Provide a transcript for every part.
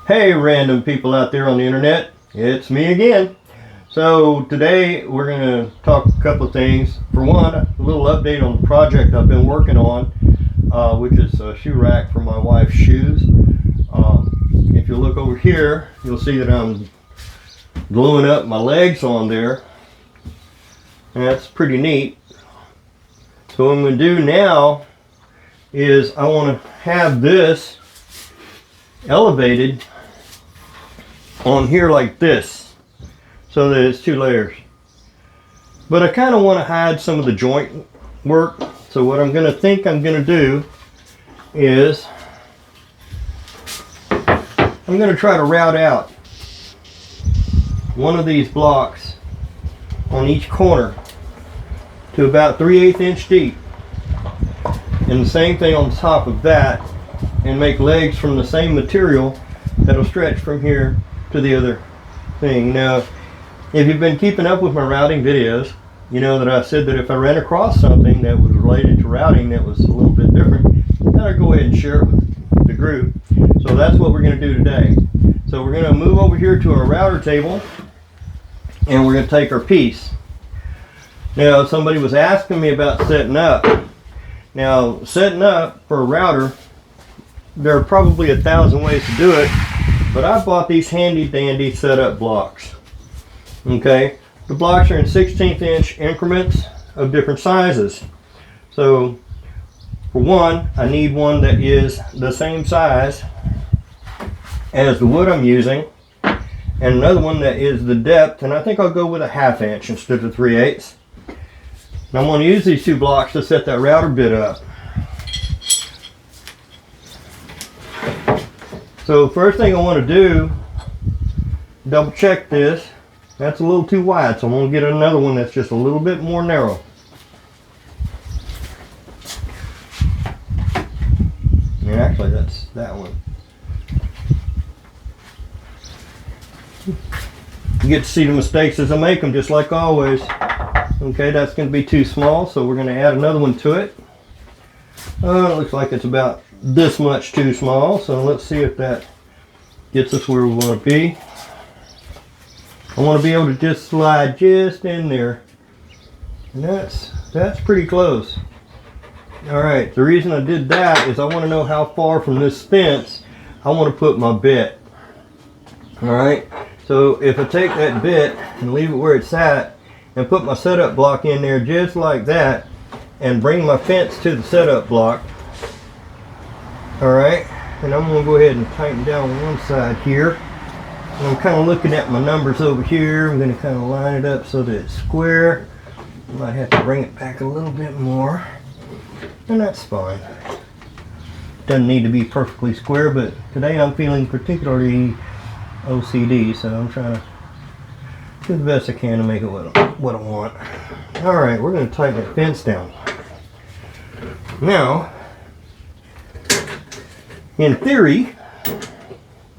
Hey random people out there on the internet, it's me again. So today we're going to talk a couple of things. For one, a little update on the project I've been working on, which is a shoe rack for my wife's shoes. If you look over here, you'll see that I'm gluing up my legs on there. And that's pretty neat. So what I'm going to do now is I want to have this elevated on here like this, so that it's two layers. But I kind of want to hide some of the joint work. So what I'm going to do is I'm going to try to route out one of these blocks on each corner to about 3/8 inch deep, and the same thing on top of that, and make legs from the same material that'll stretch from here to the other thing. Now, if you've been keeping up with my routing videos, you know that I said that if I ran across something that was related to routing that was a little bit different, then I'd go ahead and share it with the group. So that's what we're going to do today. So we're going to move over here to our router table, and we're going to take our piece. Now, somebody was asking me about setting up. Now, setting up for a router, there are probably 1,000 ways to do it, but I bought these handy dandy setup blocks. Okay, the blocks are in 1/16 inch increments of different sizes. So for one, I need one that is the same size as the wood I'm using, and another one that is the depth, and I think I'll go with a 1/2 inch instead of 3/8. And I'm going to use these two blocks to set that router bit up. So first thing I want to do, double check this. That's a little too wide, so I'm going to get another one that's just a little bit more narrow. And actually that's that one. You get to see the mistakes as I make them, just like always. Okay, that's going to be too small, so we're going to add another one to it. It looks like it's about this much too small, so let's see if that gets us where we want to be. I want to be able to just slide just in there, and that's pretty close. Alright, the reason I did that is I want to know how far from this fence I want to put my bit. Alright, so if I take that bit and leave it where it's at and put my setup block in there just like that and bring my fence to the setup block. Alright, and I'm going to go ahead and tighten down one side here. And I'm kind of looking at my numbers over here. I'm going to kind of line it up so that it's square. I might have to bring it back a little bit more. And that's fine. Doesn't need to be perfectly square, but today I'm feeling particularly OCD, so I'm trying to do the best I can to make it what I want. Alright, we're going to tighten that fence down. Now, in theory,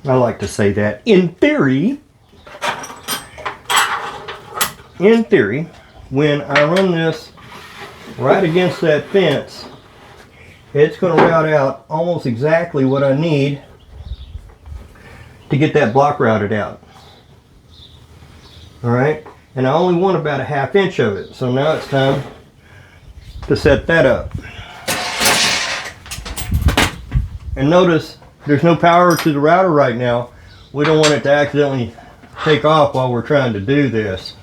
I like to say that, in theory, when I run this right against that fence, it's going to route out almost exactly what I need to get that block routed out. Alright, and I only want about a 1/2 inch of it, so now it's time to set that up. And notice there's no power to the router right now. We don't want it to accidentally take off while we're trying to do this.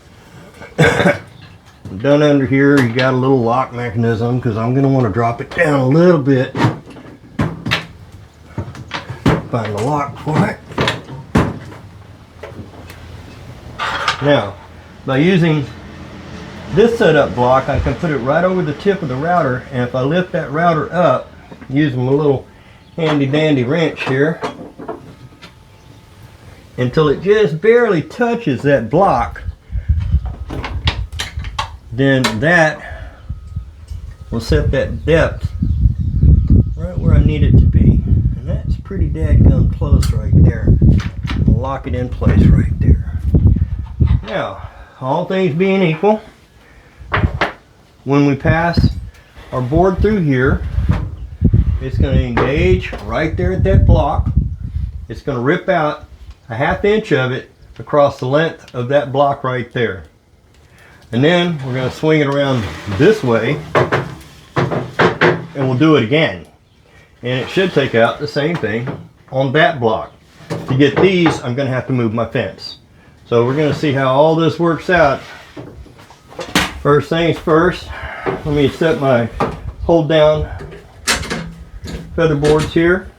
Down under here you got a little lock mechanism, because I'm going to want to drop it down a little bit. Find the lock for it. Now, by using this setup block, I can put it right over the tip of the router, and if I lift that router up using my little handy dandy wrench here until it just barely touches that block, then that will set that depth right where I need it to be, and that's pretty dadgum close right there. I'll lock it in place right there. Now, all things being equal, when we pass our board through here, it's going to engage right there at that block. it's going to rip out a 1/2 inch of it across the length of that block right there. And then we're going to swing it around this way, and we'll do it again. And it should take out the same thing on that block. To get these, I'm going to have to move my fence. So we're going to see how all this works out. First things first, let me set my hold down feather boards here,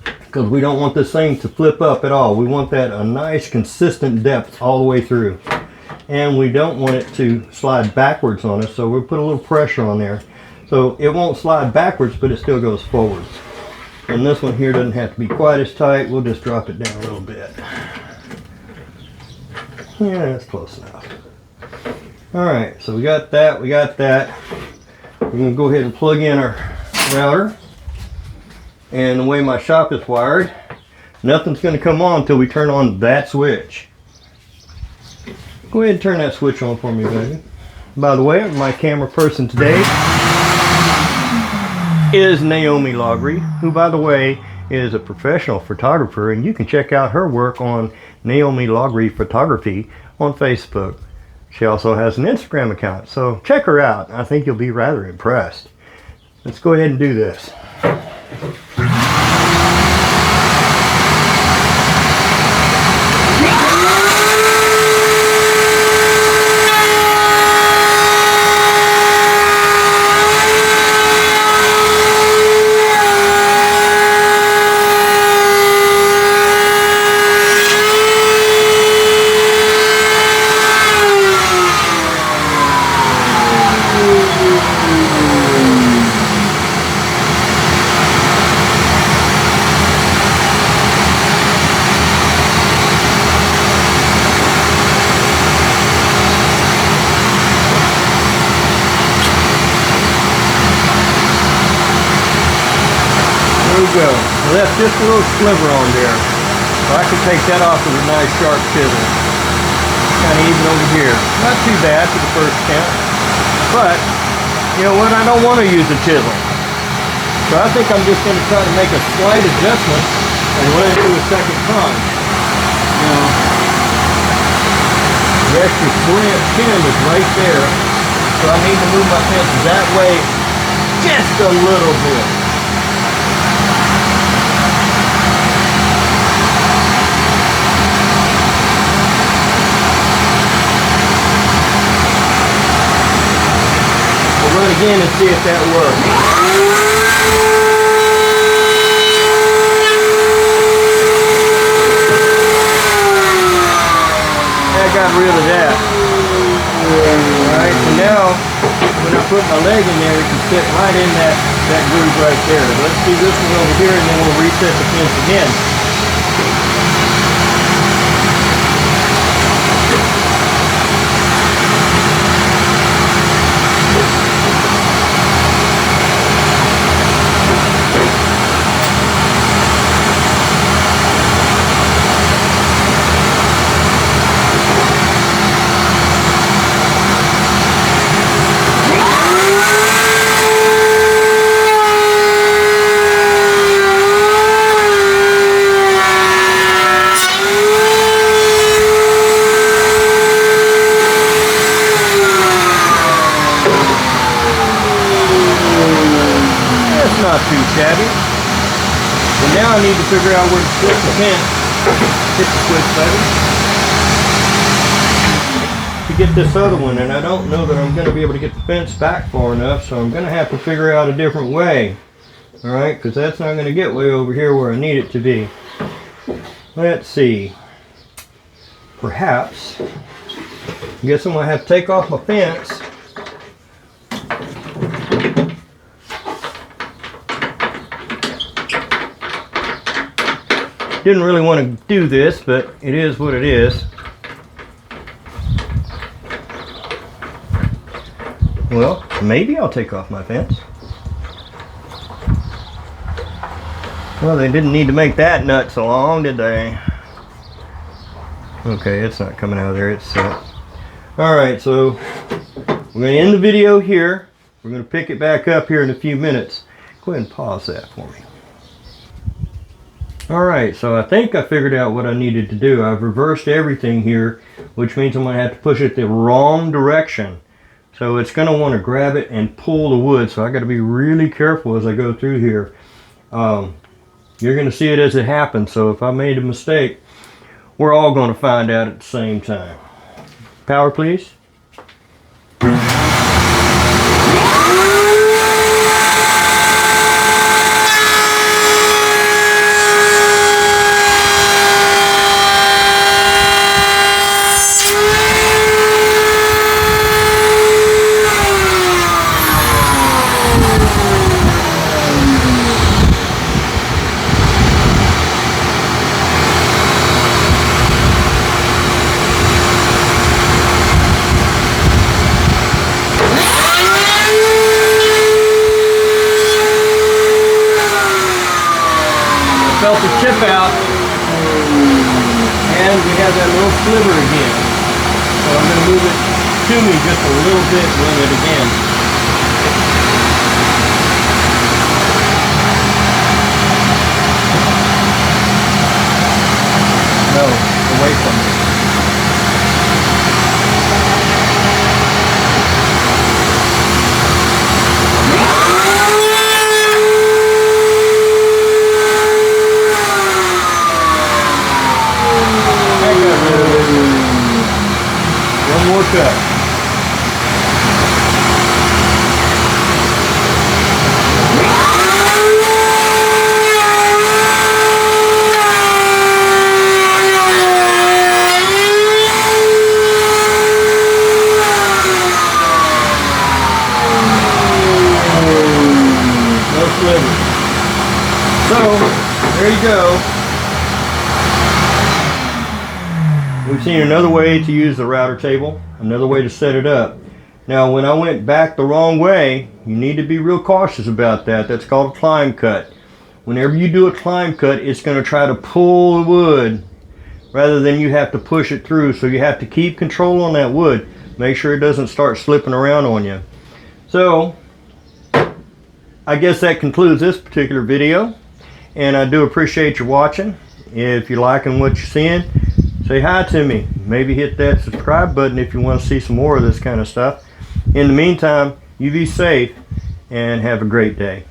because we don't want this thing to flip up at all. We want that a nice consistent depth all the way through. And we don't want it to slide backwards on us, so we'll put a little pressure on there. So it won't slide backwards, but it still goes forwards. And this one here doesn't have to be quite as tight. We'll just drop it down a little bit. Yeah, that's close enough. Alright, so we got that, we got that. We're going to go ahead and plug in our router. And the way my shop is wired, nothing's going to come on until we turn on that switch. Go ahead and turn that switch on for me, baby. By the way, my camera person today is Naomi Logry, who, by the way, is a professional photographer, and you can check out her work on Naomi Logry Photography on Facebook. She also has an Instagram account, so check her out. I think you'll be rather impressed. Let's go ahead and do this. Go. I left just a little sliver on there, so I can take that off with a nice sharp chisel. Kind of even over here. Not too bad for the first attempt, but you know what? I don't want to use a chisel, so I think I'm just going to try to make a slight adjustment and run it through a second prong. You know, the extra pin is right there, so I need to move my fence that way just a little bit. Run again and see if that works. That got rid of that. Alright, so now when I put my leg in there, it can fit right in that groove right there. Let's do this one over here, and then we'll reset the fence again. Not too shabby. But now I need to figure out where to switch the fence. Hit the switch button to get this other one, and I don't know that I'm going to be able to get the fence back far enough, so I'm going to have to figure out a different way. Alright, because that's not going to get way over here where I need it to be. Let's see. Perhaps, I guess I'm going to have to take off my fence. Didn't really want to do this, but it is what it is. Well, maybe I'll take off my fence. Well, they didn't need to make that nut so long, did they? Okay, it's not coming out of there, it's set. Alright, so we're going to end the video here. We're going to pick it back up here in a few minutes. Go ahead and pause that for me. Alright, so I think I figured out what I needed to do. I've reversed everything here, which means I'm going to have to push it the wrong direction. So it's going to want to grab it and pull the wood, so I got to be really careful as I go through here. You're going to see it as it happens, so if I made a mistake, we're all going to find out at the same time. Power, please. Felt the chip out, and we have that little sliver again. So I'm going to move it to me just a little bit with it again. No, away from me. One more cut. No slivers. So, there you go. We've seen another way to use the router table, another way to set it up. Now when I went back the wrong way, you need to be real cautious about that. That's called a climb cut. Whenever you do a climb cut, it's going to try to pull the wood rather than you have to push it through. So you have to keep control on that wood. Make sure it doesn't start slipping around on you. So I guess that concludes this particular video, and I do appreciate you watching. If you're liking what you're seeing, say hi to me. Maybe hit that subscribe button if you want to see some more of this kind of stuff. In the meantime, you be safe and have a great day.